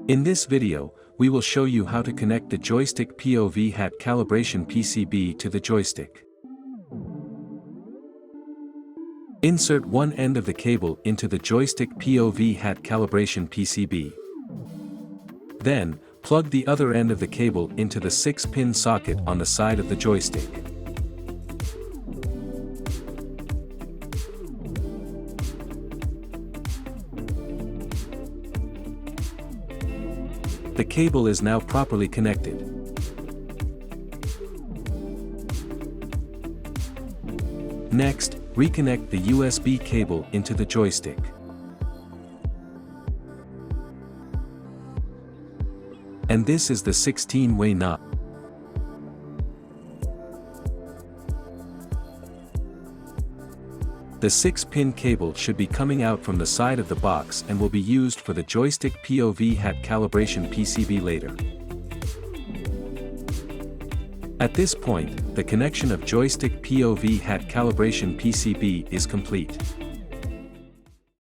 In this video, we will show you how to connect the joystick POV hat calibration PCB to the joystick. Insert one end of the cable into the joystick POV hat calibration PCB. Then, plug the other end of the cable into the 6-pin socket on the side of the joystick. The cable is now properly connected. Next, reconnect the USB cable into the joystick. And this is the 16-way knob. The 6-pin cable should be coming out from the side of the box and will be used for the joystick POV hat calibration PCB later. At this point, the connection of joystick POV hat calibration PCB is complete.